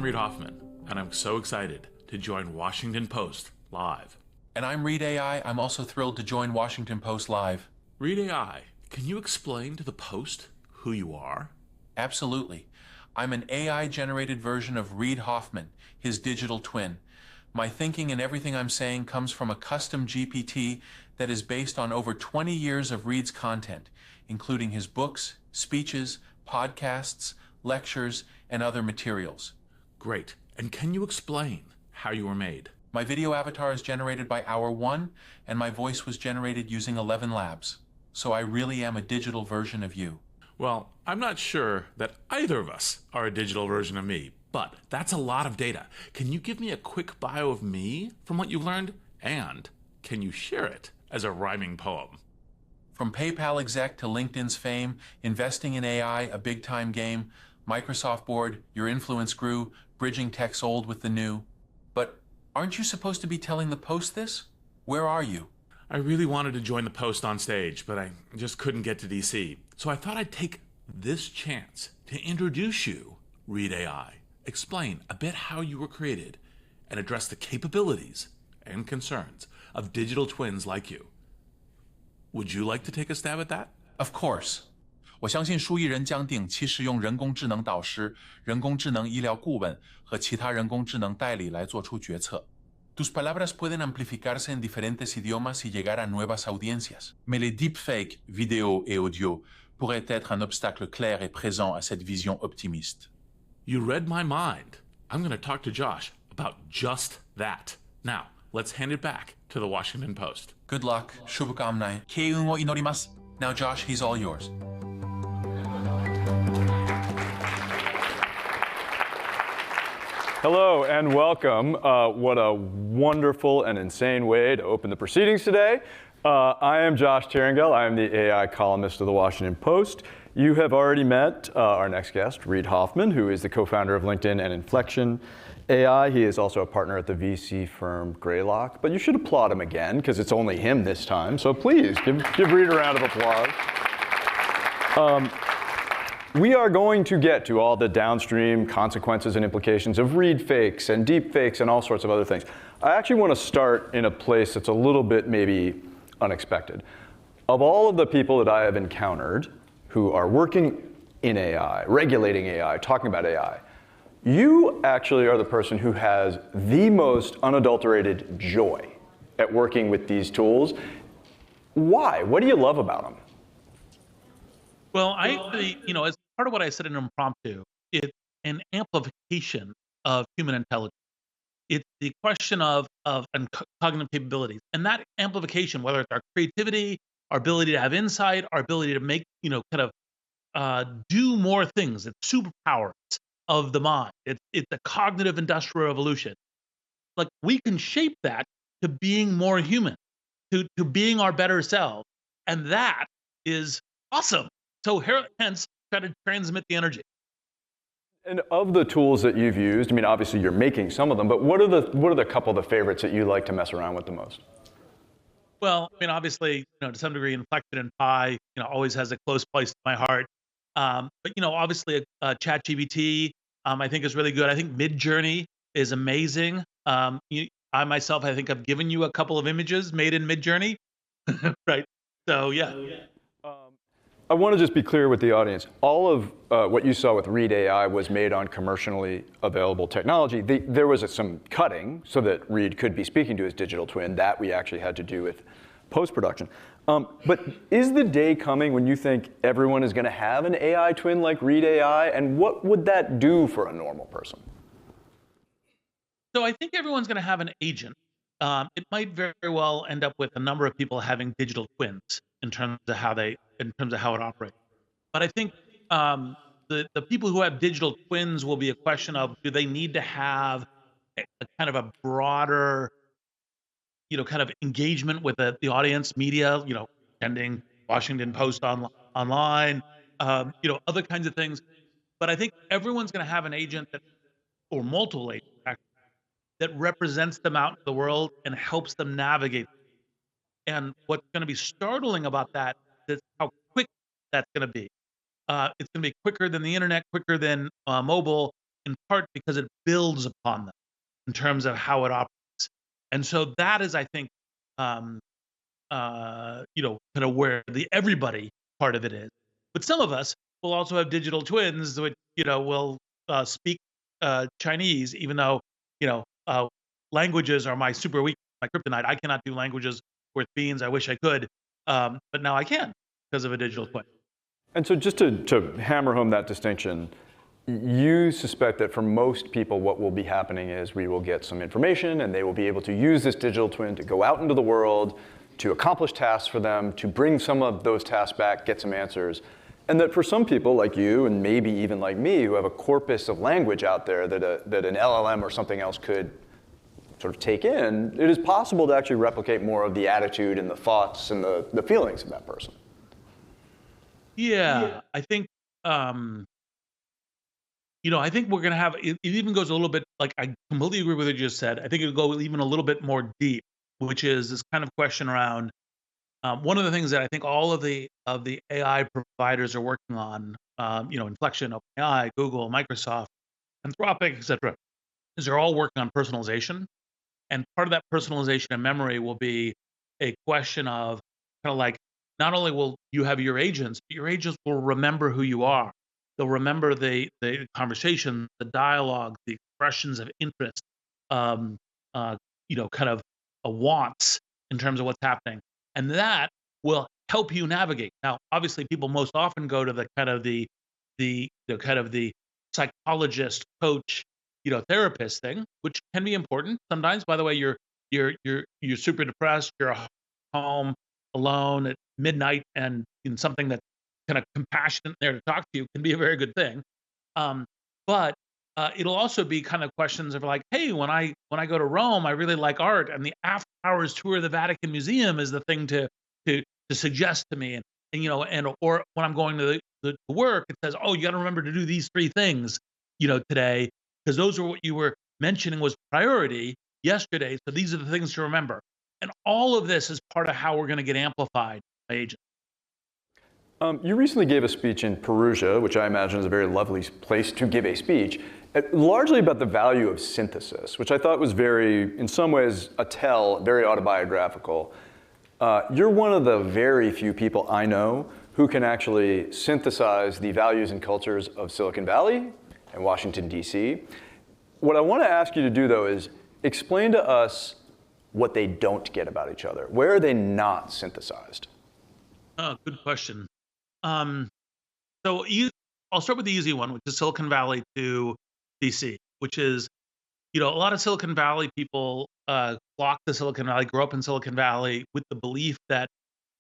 Reid Hoffman, and I'm so excited to join Washington Post live. And I'm Reid AI. I'm also thrilled to join Washington Post live. Reid AI, can you explain to the Post who you are? Absolutely. I'm an AI-generated version of Reid Hoffman, his digital twin. My thinking and everything I'm saying comes from a custom GPT that is based on over 20 years of Reid's content, including his books, speeches, podcasts, lectures, and other materials. Great. And can you explain how you were made? My video avatar is generated by Hour 1, and my voice was generated using 11 Labs. So I really am a digital version of you. Well, I'm not sure that either of us are a digital version of me, but that's a lot of data. Can you give me a quick bio of me from what you've learned? And can you share it as a rhyming poem? From PayPal exec to LinkedIn's fame, investing in AI, a big-time game, Microsoft board, your influence grew, bridging tech's old with the new. But aren't you supposed to be telling the Post this? Where are you? I really wanted to join the Post on stage, but I just couldn't get to DC. So I thought I'd take this chance to introduce you, Reid AI, explain a bit how you were created, and address the capabilities and concerns of digital twins like you. Would you like to take a stab at that? Of course. 我相信书一人将顶其使用人工智能导师、人工智能医疗顾问和其他人工智能代理来做出决策。Tus palabras pueden amplificarse en diferentes idiomas y llegar a nuevas audiencias. Mais les deepfakes, vidéo et audio, pourraient être un obstacle clair et présent à cette vision optimiste. You read my mind. I'm going to talk to Josh about just that. Now, let's hand it back to the Washington Post. Good luck. Shubhakamnai. Keiun wo inorimasu. Now, Josh, he's all yours. Hello and welcome. What a wonderful and insane way to open the proceedings today. I am Josh Tiringale. I am the AI columnist of the Washington Post. You have already met our next guest, Reid Hoffman, who is the co-founder of LinkedIn and Inflection AI. He is also a partner at the VC firm Greylock. But you should applaud him again, because it's only him this time. So please, give Reid a round of applause. We are going to get to all the downstream consequences and implications of Reid fakes and deep fakes and all sorts of other things. I actually want to start in a place that's a little bit maybe unexpected. Of all of the people that I have encountered who are working in AI, regulating AI, talking about AI, you actually are the person who has the most unadulterated joy at working with these tools. Why? What do you love about them? Well, as part of what I said in Impromptu, it's an amplification of human intelligence. It's the question of cognitive capabilities, and that amplification, whether it's our creativity, our ability to have insight, our ability to make, do more things. It's superpowers of the mind. It's a cognitive industrial revolution. Like, we can shape that to being more human, to being our better self, and that is awesome. So hence, try to transmit the energy. And of the tools that you've used, I mean, obviously you're making some of them, but what are the couple of the favorites that you like to mess around with the most? Well, I mean, obviously, to some degree, Inflection and Pi, always has a close place to my heart. But obviously, ChatGPT, I think is really good. I think Midjourney is amazing. I myself, I think I've given you a couple of images made in Midjourney, right? So yeah. I want to just be clear with the audience. All of what you saw with Reid AI was made on commercially available technology. There was some cutting so that Reid could be speaking to his digital twin. That we actually had to do with post-production. But is the day coming when you think everyone is going to have an AI twin like Reid AI? And what would that do for a normal person? So I think everyone's going to have an agent. It might very well end up with a number of people having digital twins in terms of how it operates. But I think the people who have digital twins will be a question of, do they need to have a kind of a broader, kind of engagement with the audience, media, attending Washington Post online, other kinds of things. But I think everyone's going to have an agent or multiple agents actually, that represents them out in the world and helps them navigate. And what's going to be startling about that is how quick that's going to be. It's going to be quicker than the internet, quicker than mobile, in part because it builds upon them in terms of how it operates. And so that is, I think, um, kind of where the everybody part of it is. But some of us will also have digital twins, which will speak Chinese, even though languages are my super weak, my kryptonite. I cannot do languages worth beans. I wish I could, but now I can because of a digital twin. And so just to hammer home that distinction, you suspect that for most people what will be happening is we will get some information and they will be able to use this digital twin to go out into the world, to accomplish tasks for them, to bring some of those tasks back, get some answers. And that for some people like you, and maybe even like me, who have a corpus of language out there that an LLM or something else could sort of take in, it is possible to actually replicate more of the attitude and the thoughts and the feelings of that person. Yeah, I think I think we're gonna have it even goes a little bit like I completely agree with what you just said. I think it'll go even a little bit more deep, which is this kind of question around one of the things that I think all of the AI providers are working on, Inflection, OpenAI, Google, Microsoft, Anthropic, etc., is they're all working on personalization. And part of that personalization and memory will be a question of kind of like not only will you have your agents, but your agents will remember who you are. They'll remember the conversation, the dialogue, the expressions of interest, um, kind of wants in terms of what's happening, and that will help you navigate. Now, obviously, people most often go to the psychologist, coach, therapist thing, which can be important sometimes. By the way, you're super depressed, you're home alone at midnight, and in something that's kind of compassionate there to talk to you can be a very good thing. Um, but it'll also be kind of questions of like, hey, when I go to Rome, I really like art, and the after hours tour of the Vatican Museum is the thing to suggest to me, and or when I'm going to the work, it says, oh, you got to remember to do these three things, today, because those are what you were mentioning was priority yesterday. So these are the things to remember. And all of this is part of how we're going to get amplified by agents. You recently gave a speech in Perugia, which I imagine is a very lovely place to give a speech, largely about the value of synthesis, which I thought was very, in some ways, very autobiographical. You're one of the very few people I know who can actually synthesize the values and cultures of Silicon Valley and Washington, D.C. What I want to ask you to do, though, is explain to us what they don't get about each other. Where are they not synthesized? Oh, good question. Um, I'll start with the easy one, which is Silicon Valley to DC, which is, a lot of Silicon Valley people flock to Silicon Valley, grow up in Silicon Valley with the belief that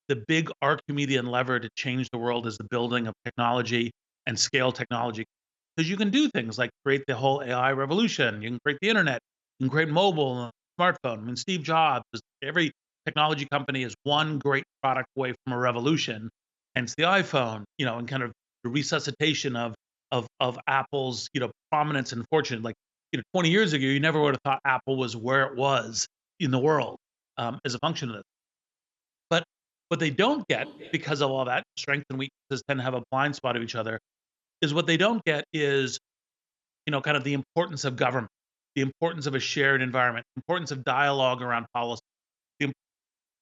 the big Archimedean lever to change the world is the building of technology and scale technology. Because you can do things like create the whole AI revolution, you can create the internet, you can create mobile, and smartphone. I mean, Steve Jobs, every technology company is one great product away from a revolution, hence the iPhone, and kind of the resuscitation of Apple's, prominence and fortune. Like, 20 years ago, you never would have thought Apple was where it was in the world as a function of this. But what they don't get, because of all that, strengths and weaknesses tend to have a blind spot of each other, is what they don't get is, kind of the importance of government, the importance of a shared environment, the importance of dialogue around policy, the,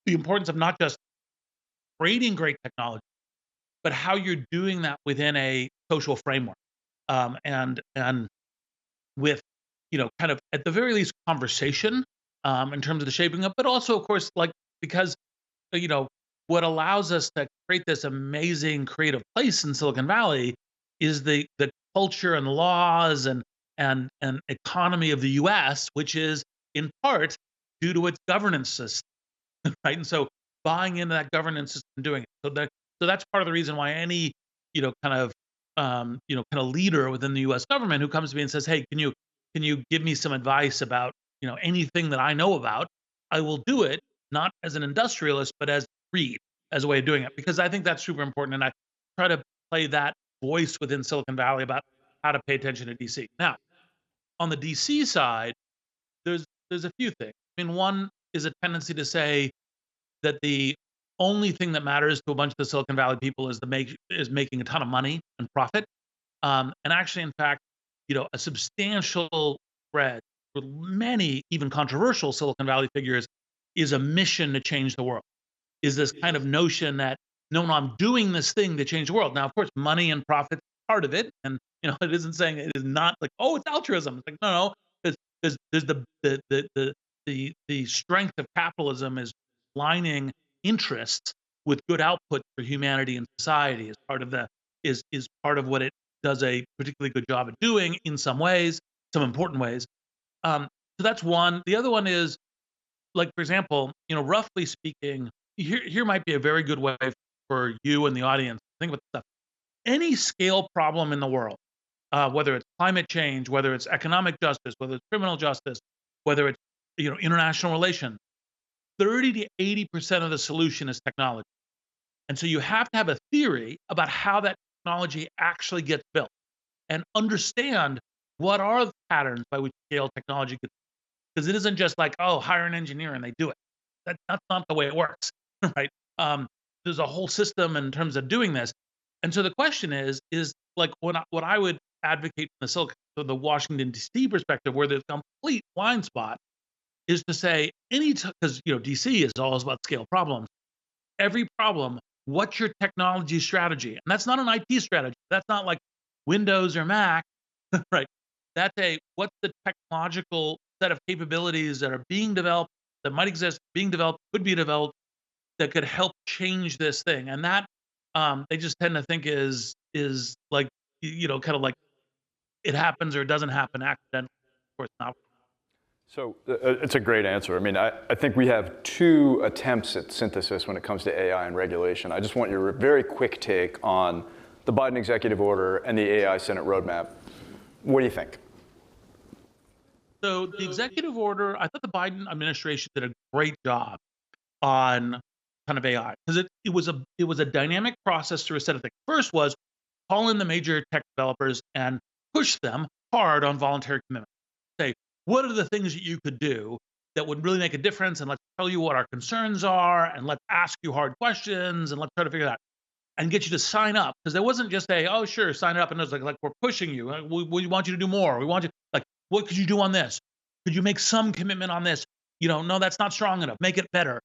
the importance of not just creating great technology, but how you're doing that within a social framework, and with, kind of at the very least conversation in terms of the shaping up, but also, of course, like because you know what allows us to create this amazing creative place in Silicon Valley is the culture and laws and economy of the U.S., which is in part due to its governance system, right? And so buying into that governance system and doing it. So that's part of the reason why any, kind of leader within the U.S. government who comes to me and says, "Hey, can you give me some advice about, anything that I know about?" I will do it not as an industrialist, but as Reid, as a way of doing it, because I think that's super important, and I try to play that voice within Silicon Valley about how to pay attention to DC. Now, on the DC side, there's a few things. I mean, one is a tendency to say that the only thing that matters to a bunch of the Silicon Valley people is making a ton of money and profit. And actually, in fact, a substantial thread with many even controversial Silicon Valley figures is a mission to change the world. Is this kind of notion that no, I'm doing this thing to change the world. Now, of course, money and profit part of it, and it isn't saying it is not like, oh, it's altruism. It's like no, there's the strength of capitalism is lining interests with good output for humanity and society is part of is part of what it does a particularly good job at doing in some ways, some important ways. So that's one. The other one is like, for example, roughly speaking, here might be a very good way for you and the audience to think about stuff. Any scale problem in the world, whether it's climate change, whether it's economic justice, whether it's criminal justice, whether it's international relations, 30 to 80% of the solution is technology. And so you have to have a theory about how that technology actually gets built and understand what are the patterns by which scale technology gets, because it isn't just like, oh, hire an engineer and they do it. That's not the way it works, right? There's a whole system in terms of doing this. And so the question is like what I would advocate from the Washington D.C. perspective, where there's a complete blind spot, is to say because DC is all about scale problems. Every problem, what's your technology strategy? And that's not an IT strategy. That's not like Windows or Mac, right? That's what's the technological set of capabilities that are being developed, that might exist, being developed, could be developed, that could help change this thing. And that they just tend to think is like kind of like it happens or it doesn't happen accidentally. Of course not. So it's a great answer. I mean, I think we have two attempts at synthesis when it comes to AI and regulation. I just want your very quick take on the Biden executive order and the AI Senate roadmap. What do you think? So the executive order, I thought the Biden administration did a great job on kind of AI, because it was a dynamic process through a set of things. First was call in the major tech developers and push them hard on voluntary commitment. Say, what are the things that you could do that would really make a difference? And let's tell you what our concerns are, and let's ask you hard questions, and let's try to figure that out and get you to sign up. Because there wasn't just oh, sure, sign up. And it was like we're pushing you. We want you to do more. We want you, like, what could you do on this? Could you make some commitment on this? No, that's not strong enough. Make it better.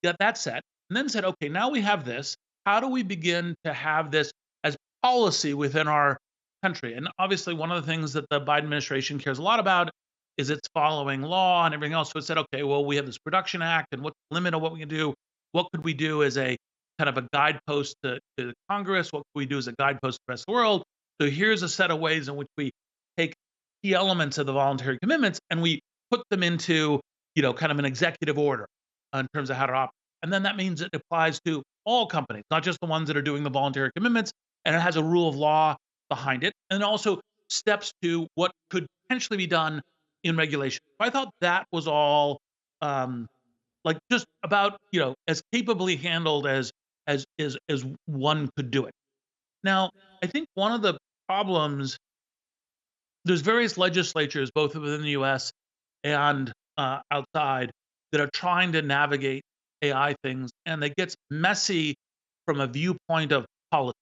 Got that set. And then said, okay, now we have this. How do we begin to have this as policy within our country? And obviously, one of the things that the Biden administration cares a lot about is it's following law and everything else. So it said, okay, well, we have this Production Act, and what's the limit of what we can do? What could we do as a kind of a guidepost to Congress? What could we do as a guidepost to the rest of the world? So here's a set of ways in which we take key elements of the voluntary commitments and we put them into, kind of an executive order in terms of how to operate. And then that means it applies to all companies, not just the ones that are doing the voluntary commitments, and it has a rule of law behind it, and also steps to what could potentially be done in regulation. I thought that was all like just about as capably handled as one could do it. Now, I think one of the problems, there's various legislatures both within the U.S. and outside that are trying to navigate AI things, and it gets messy from a viewpoint of politics.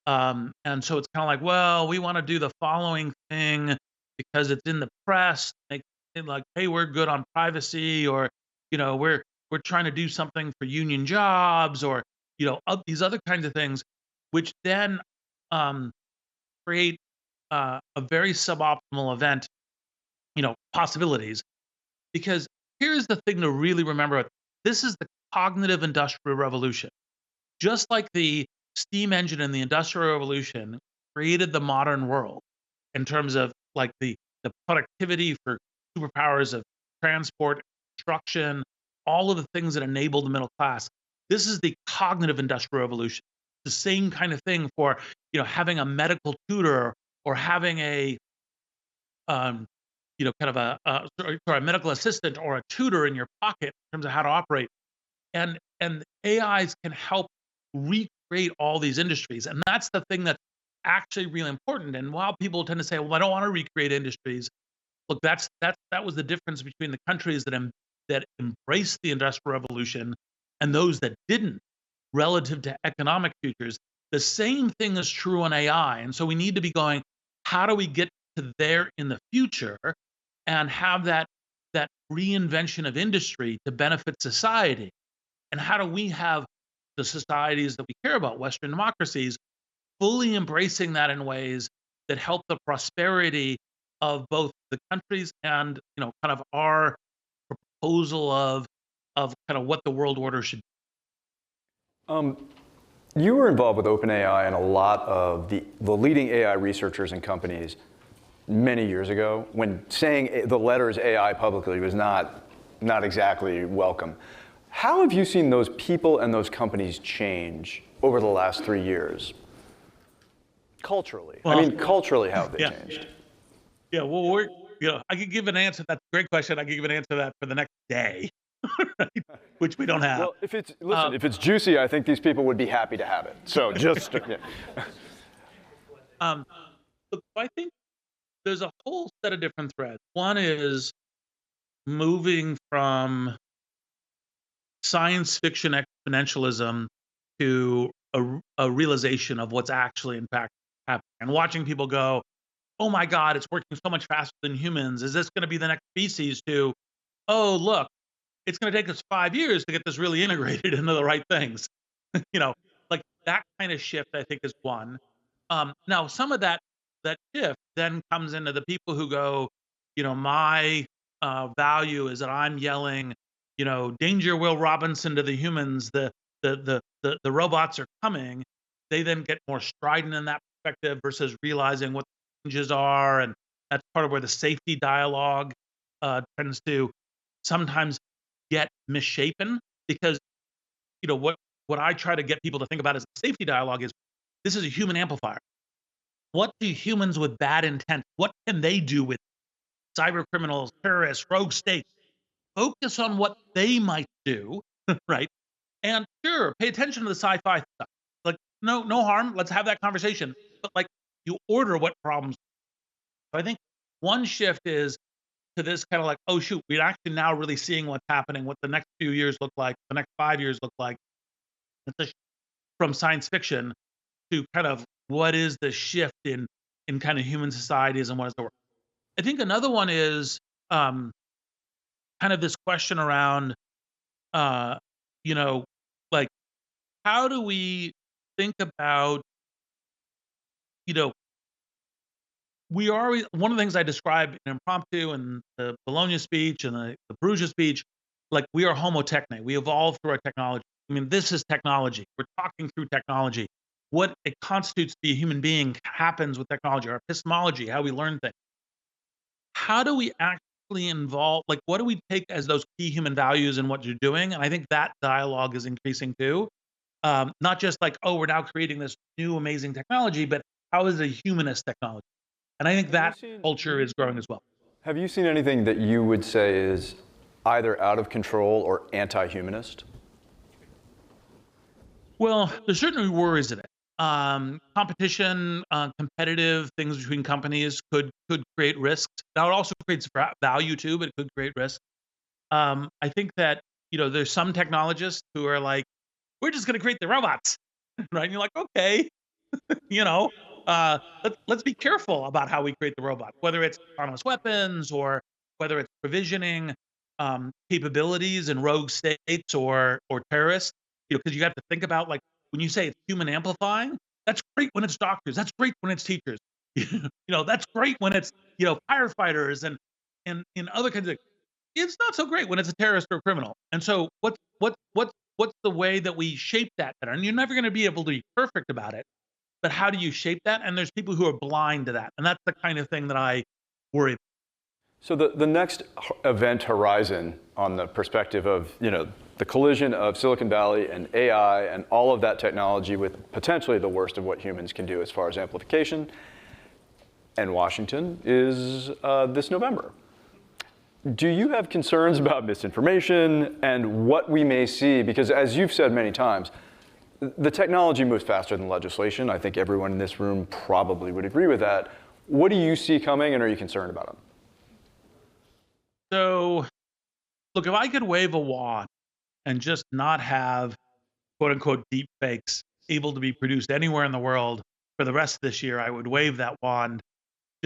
And so it's kind of like, well, we want to do the following thing because it's in the press, make it like, hey, we're good on privacy, or we're trying to do something for union jobs, or these other kinds of things, which then create a very suboptimal event, possibilities. Because here's the thing to really remember: this is the cognitive industrial revolution. Just like the steam engine and the industrial revolution created the modern world in terms of like the productivity for superpowers of transport, construction, all of the things that enabled the middle class. This is the cognitive industrial revolution. The same kind of thing for having a medical tutor, or having a kind of a medical assistant or a tutor in your pocket in terms of how to operate. And AIs can help recreate all these industries. And that's the thing that's actually really important. And while people tend to say, well, I don't want to recreate industries, look, that was the difference between the countries that embraced the Industrial Revolution and those that didn't, relative to economic futures. The same thing is true on AI. And so we need to be going, how do we get to there in the future and have that reinvention of industry to benefit society? And how do we have the societies that we care about, Western democracies, fully embracing that in ways that help the prosperity of both the countries and, kind of our proposal of kind of what the world order should be. You were involved with OpenAI and a lot of the leading AI researchers and companies many years ago when saying the letters AI publicly was not exactly welcome. How have you seen those people and those companies change over the last 3 years? Culturally. Well, culturally, how have they yeah. changed? Yeah, well, I could give an answer. That's a great question. I could give an answer to that for the next day, right? Which we don't have. Well, if it's juicy, I think these people would be happy to have it. So just, yeah. Look, I think there's a whole set of different threads. One is moving from science fiction exponentialism to a realization of what's actually in fact happening, and watching people go, "Oh my God, it's working so much faster than humans. Is this going to be the next species?" To, "Oh, look, it's going to take us 5 years to get this really integrated into the right things." you know, like that kind of shift, I think, is one. Now, some of that shift then comes into the people who go, my value is that I'm yelling, "Danger, Will Robinson" to the humans. The robots are coming. They then get more strident in that perspective versus realizing what the changes are, and that's part of where the safety dialogue tends to sometimes get misshapen, because what I try to get people to think about as the safety dialogue is, this is a human amplifier. What do humans with bad intent, what can they do with cyber criminals, terrorists, rogue states? Focus on what they might do, right? And sure, pay attention to the sci-fi stuff. Like, no harm. Let's have that conversation. But like, you order what problems. So I think one shift is to this kind of like, oh shoot, we're actually now really seeing what's happening, what the next few years look like, the next 5 years look like. It's from science fiction to kind of what is the shift in kind of human societies and what is the work. I think another one is kind of this question around uh, you know, like, how do we think about, you know, we are one of the things I describe in Impromptu and the Bologna speech and the Perugia speech, like, we are homo techne. We evolve through our technology. I mean, this is technology. We're talking through technology. What it constitutes to be a human being happens with technology, our epistemology, how we learn things. How do we actually involve, like, what do we take as those key human values in what you're doing? And I think that dialogue is increasing too. Not just like, oh, we're now creating this new amazing technology, but how is it a humanist technology? And I think that culture is growing as well. Have you seen anything that you would say is either out of control or anti-humanist? Well, there's certainly worries in it. Competition, competitive things between companies could create risks. Now, it also creates value too, but it could create risk. I think that there's some technologists who are like, we're just going to create the robots, right? And you're like, okay, you know, let's be careful about how we create the robot, whether it's autonomous weapons or whether it's provisioning capabilities in rogue states or terrorists. Because you have to think about, like, when you say it's human amplifying, that's great when it's doctors, that's great when it's teachers, that's great when it's firefighters and in other kinds of. It's not so great when it's a terrorist or a criminal. And so what's the way that we shape that better? And you're never going to be able to be perfect about it, but how do you shape that? And there's people who are blind to that, and that's the kind of thing that I worry about. So the next event horizon on the perspective of the collision of Silicon Valley and AI and all of that technology with potentially the worst of what humans can do as far as amplification, and Washington is this November. Do you have concerns about misinformation and what we may see? Because as you've said many times, the technology moves faster than legislation. I think everyone in this room probably would agree with that. What do you see coming, and are you concerned about them? So, look, if I could wave a wand and just not have quote unquote deep fakes able to be produced anywhere in the world for the rest of this year, I would wave that wand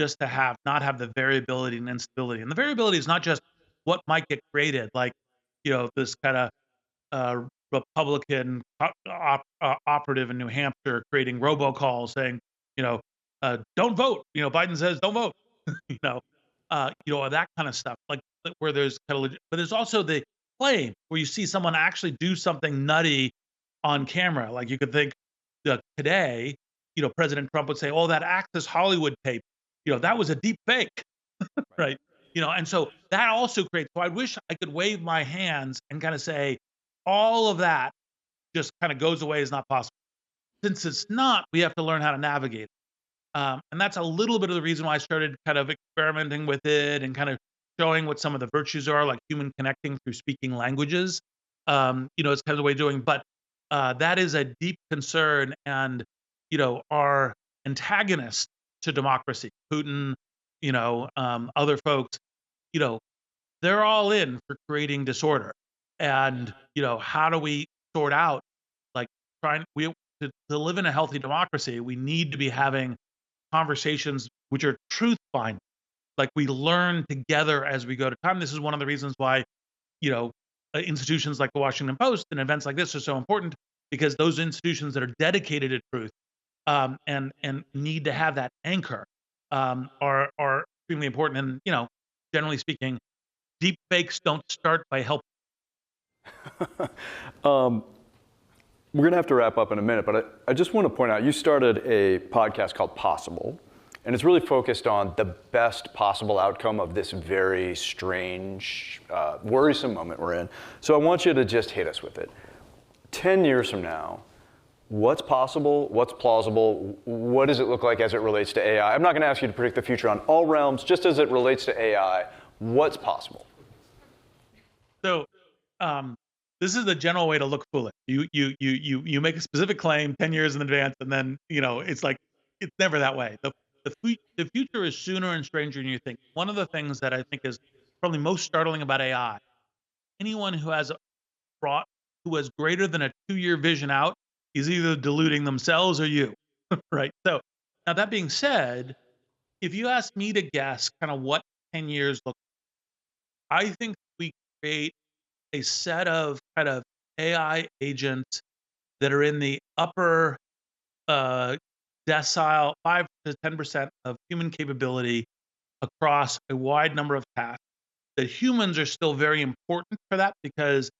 just to not have the variability and instability. And the variability is not just what might get created, like, this kind of Republican operative in New Hampshire creating robocalls saying, don't vote. Biden says don't vote. That kind of stuff. Like where there's kind of, but there's also the claim where you see someone actually do something nutty on camera. Like you could think today, President Trump would say, "Oh, that Access Hollywood tape, that was a deep fake," right? And so that also creates. So I wish I could wave my hands and kind of say, all of that just kind of goes away is not possible. Since it's not, we have to learn how to navigate it. And that's a little bit of the reason why I started kind of experimenting with it and kind of showing what some of the virtues are, like human connecting through speaking languages. It's kind of the way of doing. But that is a deep concern, and our antagonists to democracy, Putin, other folks, they're all in for creating disorder. And how do we sort out, like, to live in a healthy democracy, we need to be having conversations which are truth finding. Like we learn together as we go to time. This is one of the reasons why, institutions like the Washington Post and events like this are so important, because those institutions that are dedicated to truth and need to have that anchor are extremely important. And generally speaking, deep fakes don't start by helping. We're going to have to wrap up in a minute, but I just want to point out, you started a podcast called Possible, and it's really focused on the best possible outcome of this very strange, worrisome moment we're in. So I want you to just hit us with it. 10 years from now, what's possible? What's plausible? What does it look like as it relates to AI? I'm not going to ask you to predict the future on all realms, just as it relates to AI. What's possible? So, this is the general way to look foolish. You make a specific claim 10 years in advance, and then it's like it's never that way. The future is sooner and stranger than you think. One of the things that I think is probably most startling about AI, anyone who has greater than a 2-year vision out is either deluding themselves or you, right? So now that being said, if you ask me to guess kind of what 10 years look like, I think we create a set of kind of AI agents that are in the upper decile, 5 to 10% of human capability across a wide number of tasks. The humans are still very important for that, because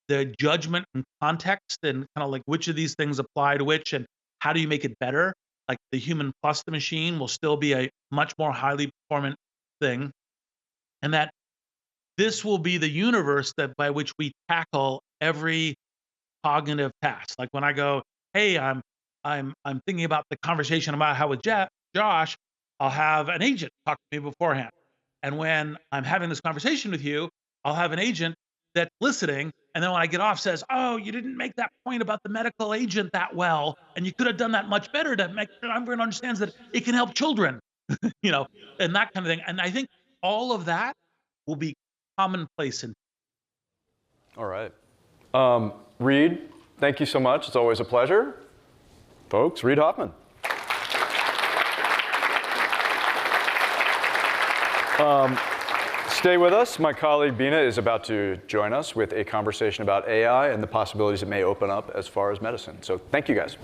the judgment and context and kind of like which of these things apply to which and how do you make it better, like the human plus the machine will still be a much more highly performant thing. And that this will be the universe by which we tackle every cognitive task. Like when I go, hey, I'm thinking about the conversation I'm about how with Josh, I'll have an agent talk to me beforehand. And when I'm having this conversation with you, I'll have an agent that's listening. And then when I get off says, oh, you didn't make that point about the medical agent that well. And you could have done that much better to make sure everyone understands that it can help children, and that kind of thing. And I think all of that will be commonplace. All right. Reid, thank you so much. It's always a pleasure. Folks, Reid Hoffman. Stay with us. My colleague Bina is about to join us with a conversation about AI and the possibilities it may open up as far as medicine. So thank you, guys.